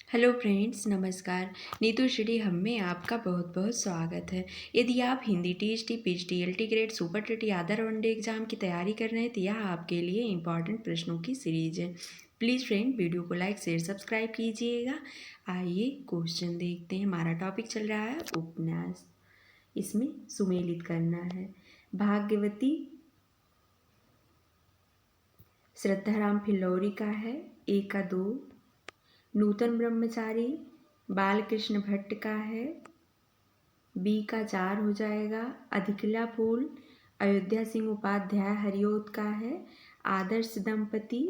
Hello friends, नमस्कार। Neetu study हम में आपका बहुत बहुत स्वागत है। यदि आप Hindi TGT, PhD, LT grade, super TET, other one day exam की तैयारी कर रहे हैं तो यह आपके लिए इंपॉर्टेंट प्रश्नों की सीरीज है। प्लीज़ फ्रेंड वीडियो को लाइक शेयर सब्सक्राइब कीजिएगा। आइए क्वेश्चन देखते हैं। हमारा टॉपिक चल रहा है उपन्यास। इसमें सुमेलित करना है। भाग्यवती श्रद्धाराम फिल्लौरी का है, ए का 2। नूतन ब्रह्मचारी बालकृष्ण भट्ट का है, बी का 4 हो जाएगा। अधिकला फूल अयोध्या सिंह उपाध्याय हरिओत का है। आदर्श दंपति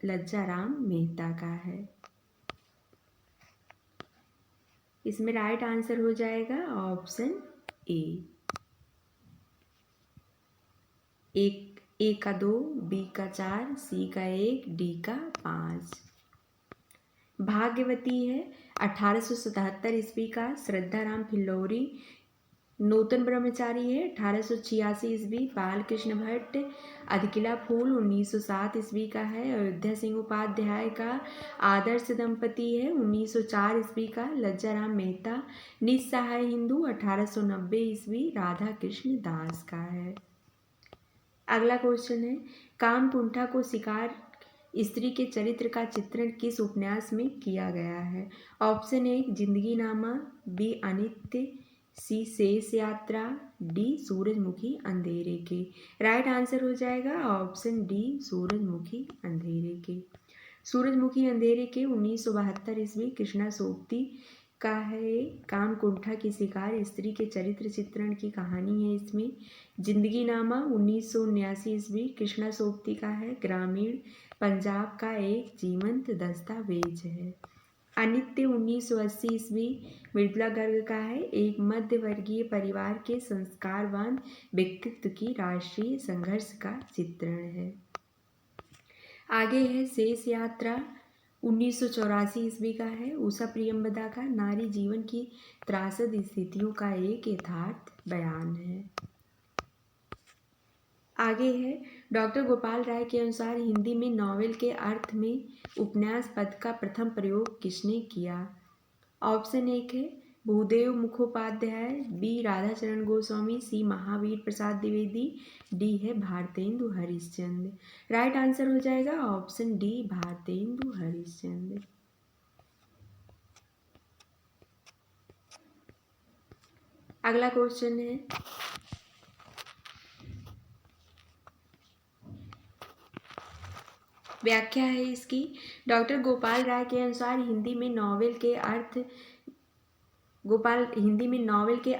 लज्जाराम मेहता का है। इसमें राइट आंसर हो जाएगा ऑप्शन ए। ए का 2, बी का 4, सी का 1, डी का 5। भाग्यवती है 1877 ईस्वी का श्रद्धाराम फिल्लौरी। नूतन ब्रह्मचारी है 1886 ईस्वी बालकृष्ण भट्ट। अधिकिला फूल 1907 ईस्वी का है अयोध्या सिंह उपाध्याय का। आदर्श दंपति है 1904 ईस्वी का लज्जाराम मेहता। निस्सहाय हिंदू 1890 ईस्वी राधा कृष्ण दास का है। अगला क्वेश्चन है, कामकुंठा को शिकार स्त्री के चरित्र का चित्रण किस उपन्यास में किया गया है? ऑप्शन ए जिंदगी नामा, बी अनित्य, सी शेष यात्रा, डी सूरजमुखी अंधेरे के। राइट आंसर हो जाएगा ऑप्शन डी सूरजमुखी अंधेरे के। सूरजमुखी अंधेरे के 1972 ईस्वी कृष्णा सोबती का है। कामकुंठा की शिकार स्त्री के चरित्र चित्रण की कहानी है। इसमें जिंदगी नामा 1979 ईस्वी कृष्णा सोबती का है। ग्रामीण पंजाब का एक जीवंत दस्तावेज है। अनित्य 1980 ईस्वी मृदुला गर्ग का है। एक मध्य वर्गीय परिवार के संस्कारवान व्यक्तित्व की राष्ट्रीय संघर्ष का चित्रण है। आगे है शेष यात्रा 1984 ईस्वी का है। उषा प्रियंवदा का नारी जीवन की त्रासद स्थितियों का एक यथार्थ बयान है। आगे है डॉक्टर गोपाल राय के अनुसार हिंदी में नॉवेल के अर्थ में उपन्यास पद का प्रथम प्रयोग किसने किया? ऑप्शन एक है भूदेव मुखोपाध्याय, बी राधाचरण गोस्वामी, सी महावीर प्रसाद द्विवेदी, डी है भारतेंदु हरिश्चंद्र। राइट आंसर हो जाएगा ऑप्शन डी भारतेंदु हरिश्चंद्र। अगला क्वेश्चन है, व्याख्या है इसकी। डॉक्टर गोपाल राय के अनुसार हिंदी में नॉवेल के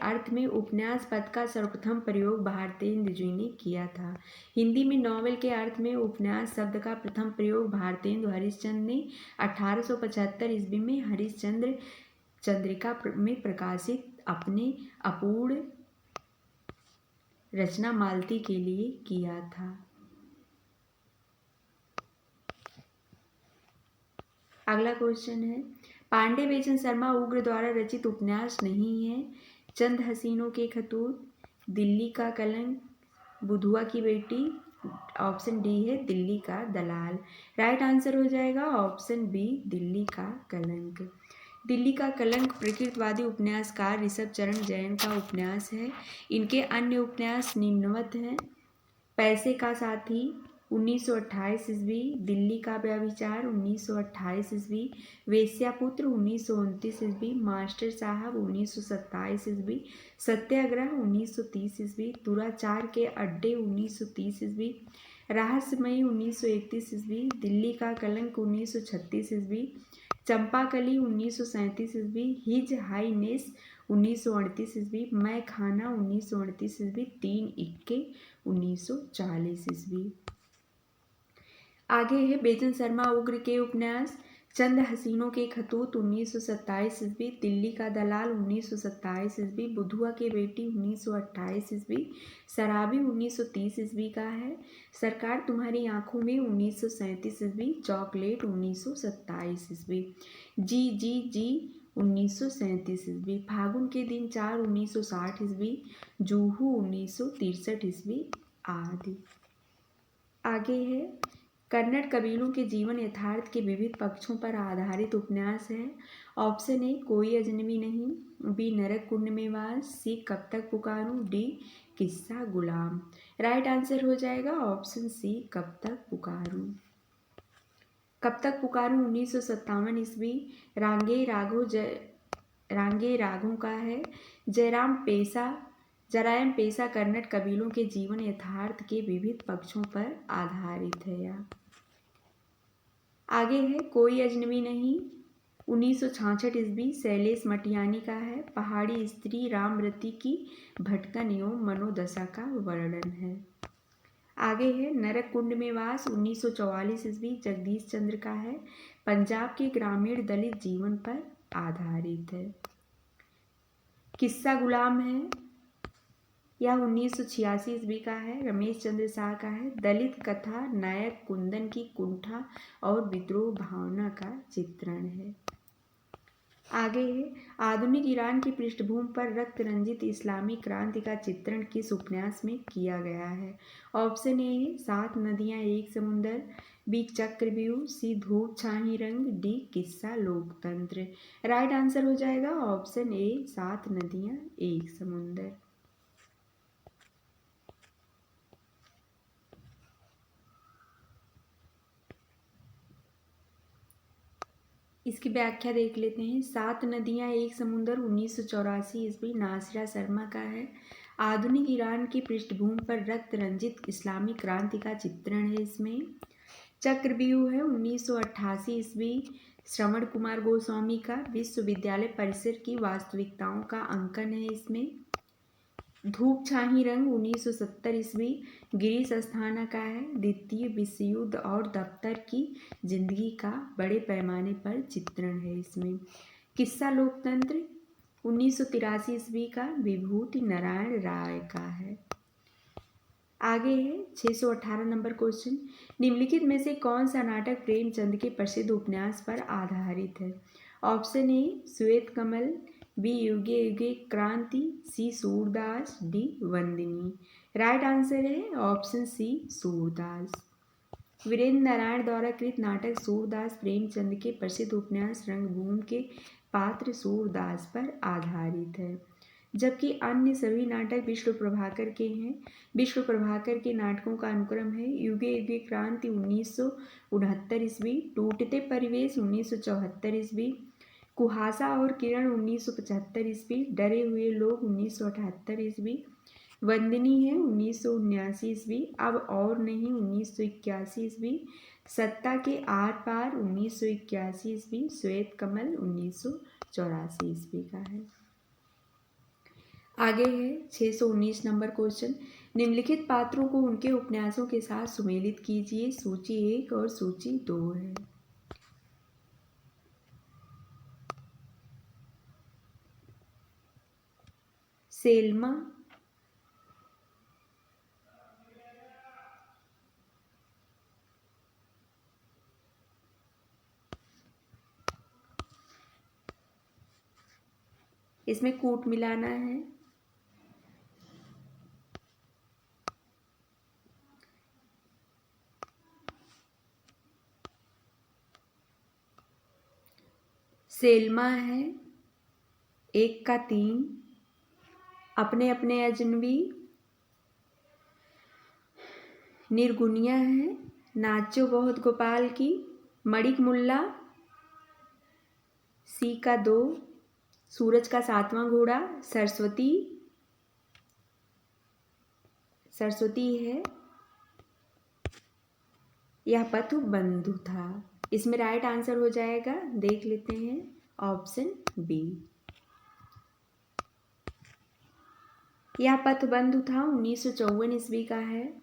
अर्थ में उपन्यास पद का सर्वप्रथम प्रयोग भारतेंदु जी ने किया था। हिंदी में नॉवेल के अर्थ में उपन्यास शब्द का प्रथम प्रयोग भारतेंदु हरिश्चंद्र ने 1875 ईस्वी में हरिश्चंद्र चंद्रिका में प्रकाशित अपने अपूर्ण रचना मालती के लिए किया था। अगला क्वेश्चन है, पांडे बेचन शर्मा उग्र द्वारा रचित उपन्यास नहीं है। चंद हसीनों के खतूत, दिल्ली का कलंक, बुधुआ की बेटी। ऑप्शन डी है दिल्ली का दलाल। राइट आंसर हो जाएगा ऑप्शन बी दिल्ली का कलंक। दिल्ली का कलंक प्रकृतवादी उपन्यासकार ऋषभ चरण जैन का उपन्यास है। इनके अन्य उपन्यास निम्नवत हैं। पैसे का साथी 1928 ईस्वी, दिल्ली का व्यभिचार 1928 ईस्वी, वेश्यापुत्र 1929 ईस्वी, मास्टर साहब 1927 ईस्वी, सत्याग्रह 1930 ईस्वी, दुराचार के अड्डे 1930 ईस्वी, रहस्यमयी 1931 ईस्वी, दिल्ली का कलंक 1936 ईस्वी, चंपाकली 1937 ईस्वी, हिज हाईनेस 1938 ईस्वी, मैं खाना 1938 ईस्वी, 3 इक्के 1940 ईस्वी। आगे है बेचन शर्मा उग्र के उपन्यास। चंद हसीनों के खतूत 1927 ईस्वी, दिल्ली का दलाल 1927 ईस्वी, बुधुआ के बेटी 1928 ईस्वी, शराबी 1930 ईस्वी का है। सरकार तुम्हारी आंखों में 1937 ईस्वी, चॉकलेट 1927 ईस्वी, जी जी जी 1937 ईस्वी, फागुन के दिन 4 1960 ईस्वी, जूहू 1963 ईस्वी आदि। आगे है कन्नड़ कबीलों के जीवन यथार्थ के विविध पक्षों पर आधारित उपन्यास है। ऑप्शन ए कोई अजनबी नहीं, बी नरक कुंड में वास, सी कब तक पुकारूं, डी किस्सा गुलाम। राइट आंसर हो जाएगा ऑप्शन सी कब तक पुकारूं। कब तक पुकारूं 1957 ईस्वी रांगे राघों का है। जरायम पेशा कन्नड़ कबीलों के जीवन यथार्थ के विविध पक्षों पर आधारित है। यह आगे है कोई अजनबी नहीं 1966 ईस्वी शैलेश मटियानी का है। पहाड़ी स्त्री रामरती की भटकन एवं मनोदशा का वर्णन है। आगे है नरक कुंड में वास 1944 ईस्वी जगदीश चंद्र का है। पंजाब के ग्रामीण दलित जीवन पर आधारित है। किस्सा गुलाम है, यह 1986 ईस्वी का है। रमेश चंद्र शाह का है। दलित कथा नायक कुंदन की कुंठा और विद्रोह भावना का चित्रण है। आगे है आधुनिक ईरान की पृष्ठभूमि पर रक्त रंजित इस्लामी क्रांति का चित्रण किस उपन्यास में किया गया है। ऑप्शन ए है 7 नदियां एक समुंदर, बी चक्रव्यूह, सी धूप छाही रंग, डी किस्सा लोकतंत्र। राइट आंसर हो जाएगा ऑप्शन ए 7 नदियां एक समुंदर। इसकी व्याख्या देख लेते हैं। 7 नदियां एक समुंदर 1984 ईस्वी नासिरा शर्मा का है। आधुनिक ईरान की पृष्ठभूमि पर रक्त रंजित इस्लामी क्रांति का चित्रण है इसमें। चक्रव्यूह है 1988 ईस्वी श्रवण कुमार गोस्वामी का। विश्वविद्यालय परिसर की वास्तविकताओं का अंकन है इसमें। धूप छाही रंग 1970 ईस्वी गिरीश अस्थाना का है। द्वितीय विश्व युद्ध और दफ्तर की जिंदगी का बड़े पैमाने पर चित्रण है इसमें। किस्सा लोकतंत्र 1983 ईस्वी का विभूति नारायण राय का है। आगे है 618 नंबर क्वेश्चन। निम्नलिखित में से कौन सा नाटक प्रेमचंद के प्रसिद्ध उपन्यास पर आधारित है। ऑप्शन ए श्वेत कमल, बी युगे युगे क्रांति, सी सूरदास, डी वंदिनी। राइट आंसर है ऑप्शन सी सूरदास। वीरेंद्र नारायण द्वारा कृत नाटक सूरदास प्रेमचंद के प्रसिद्ध उपन्यास रंगभूमि के पात्र सूरदास पर आधारित है, जबकि अन्य सभी नाटक विष्णु प्रभाकर के हैं। विष्णु प्रभाकर के नाटकों का अनुक्रम है युगे युगे क्रांति 1969 ईस्वी, टूटते परिवेश 1974 ईस्वी, कुहासा और किरण 1975 ईस्वी, डरे हुए लोग 1978 ईस्वी, वंदिनी है 1979 ईस्वी, अब और नहीं 1981 ईस्वी, सत्ता के आर पार 1981 ईस्वी, श्वेत कमल 1984 ईस्वी का है। आगे है 619 नंबर क्वेश्चन। निम्नलिखित पात्रों को उनके उपन्यासों के साथ सुमेलित कीजिए। सूची 1 और सूची 2 है। सेल्मा, इसमें कूट मिलाना है। सेल्मा है 1 का 3, अपने अपने अजनबी, निर्गुनिया है, नाचो बहुत गोपाल की, मणिक मुल्ला, सी का 2, सूरज का 7वां घोड़ा, सरस्वती है, यह पथु बंधु था। इसमें राइट आंसर हो जाएगा, देख लेते हैं ऑप्शन बी। यह पथबंधु था 1954 ईस्वी का है।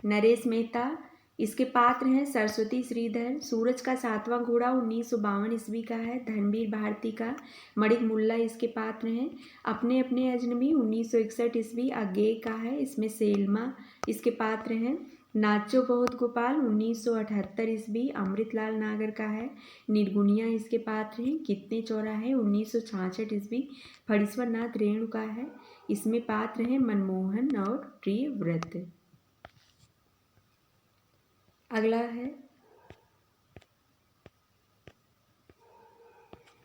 नरेश मेहता इसके पात्र हैं। सरस्वती श्रीधर। सूरज का 7वां घोड़ा 1952 ईस्वी का है, धर्मवीर भारती का। मणिक मुल्ला इसके पात्र हैं। अपने अपने अजनबी 1961 ईस्वी अज्ञेय का है, इसमें सेल्मा इसके पात्र हैं। नाचो बहुत गोपाल 1978 ईस्वी अमृतलाल नागर का है। निर्गुनिया इसके पात्र हैं। कितने चौराहे 1966 ईस्वी फणीश्वर नाथ रेणु का है, इसमें पात्र हैं मनमोहन और प्रियव्रत। अगला है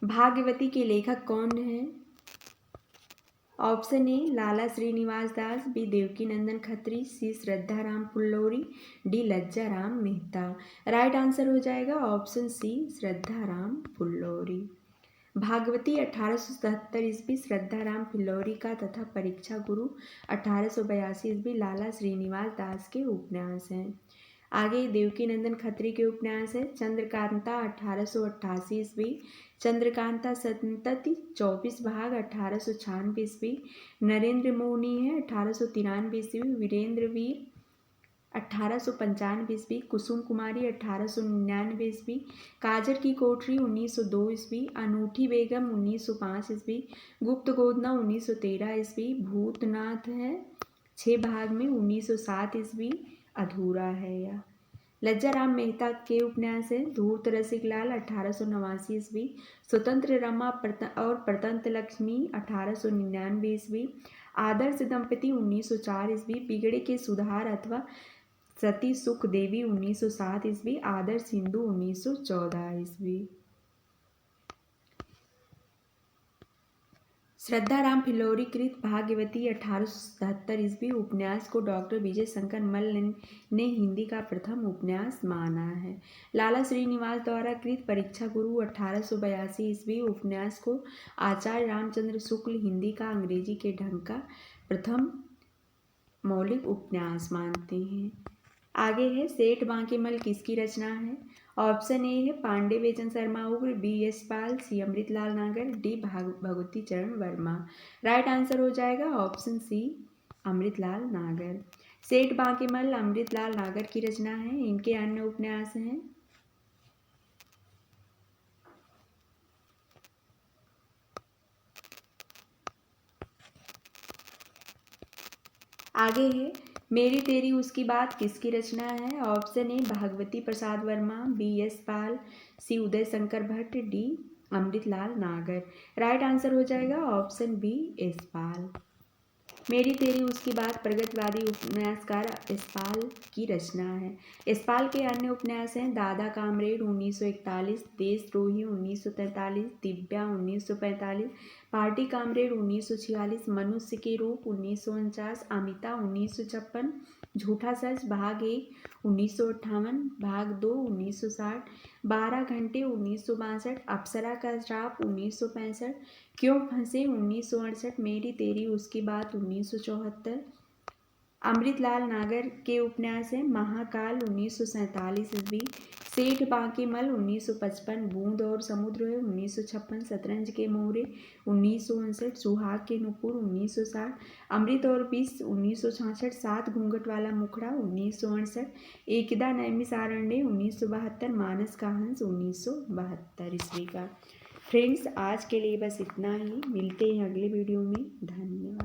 भाग्यवती के लेखक कौन हैं? Option A Lala Srinivas Das, B Devkinandan Khatri, C Shraddharam Phillauri, D Lajjaram Mehta. Right answer हो जाएगा ऑप्शन सी श्रद्धाराम फुल्लोरी। भागवती 1877 ईस्वी श्रद्धाराम फिल्लौरी का तथा परीक्षा गुरु 1882 ईस्वी लाला श्रीनिवास दास के उपन्यास हैं। आगे देवकीनंदन खत्री के उपन्यास है चंद्रकांता 1888 ईस्वी, चंद्रकांता संतति 24 भाग 1896 ईस्वी, नरेंद्र मोहनी है 1893 ईस्वी, वीरेंद्र वीर 1895 ईस्वी, कुसुम कुमारी 1899 ईस्वी, काजर की कोठरी 1902 ईस्वी, अनूठी बेगम 1905 ईस्वी, गुप्त गोदना 1913 ईस्वी, भूतनाथ है 6 भाग में 1907 ईस्वी, अधूरा है या। लज्जाराम मेहता के उपन्यास है धूर्त रसिक लाल 1889 ईस्वी, स्वतंत्र रमा और प्रतंत लक्ष्मी 1899 ईस्वी, आदर्श दंपति 1904 ईस्वी, बिगड़े के सुधार अथवा सती सुख देवी 1907 ईस्वी, आदर्श सिंधु 1914 ईस्वी। श्रद्धाराम फिल्लौरी कृत भाग्यवती 1877 ईस्वी उपन्यास को डॉक्टर विजय शंकर मल्ल ने हिंदी का प्रथम उपन्यास माना है। लाला श्रीनिवास द्वारा कृत परीक्षा गुरु 1882 ईस्वी उपन्यास को आचार्य रामचंद्र शुक्ल हिंदी का अंग्रेजी के ढंग का प्रथम मौलिक उपन्यास मानते हैं। आगे है सेठ बांकेमल किसकी रचना है? ऑप्शन ए है पांडे बेचन शर्मा उग्र, बी एस पाल, सी अमृतलाल नागर, डी भगवती चरण वर्मा। राइट आंसर हो जाएगा ऑप्शन सी अमृतलाल नागर। सेठ बांकेमल अमृतलाल नागर की रचना है। इनके अन्य उपन्यास हैं आगे है मेरी तेरी उसकी बात किसकी रचना है? Option A Bhagwati Prasad Verma, B S Pal, C Uday Shankar Bhatt, D Amritlal Nagar. Right answer हो जाएगा ऑप्शन बी एस पाल। मेरी तेरी उसकी बात प्रगतिवादी उपन्यासकार यशपाल की रचना है। यशपाल के अन्य उपन्यास हैं दादा कामरेड 1941, देशद्रोही 1943, दिव्या 1945, पार्टी कामरेड 1946, मनुष्य के रूप 1949, अमिता 1956, झूठा सच भाग 1 1958, भाग 2 1960, 12 घंटे 1962, अप्सरा का श्राप 1965, क्यों फंसे 1968, मेरी तेरी उसकी बात 1974। अमृतलाल नागर के उपन्यास हैं महाकाल 1947 ईस्वी, सेठ बांकेमल 1955, बूंद और समुद्र है 1956, शतरंज के मोहरे 1959, सुहाग के नुपुर 1960, अमृत और विष 1966, 7 घूंघट वाला मुखड़ा 1968, एकदा नैमिषारण्य 1972, मानस का हंस 1972 ईस्वी का। फ्रेंड्स आज के लिए बस इतना ही। मिलते हैं अगले वीडियो में। धन्यवाद।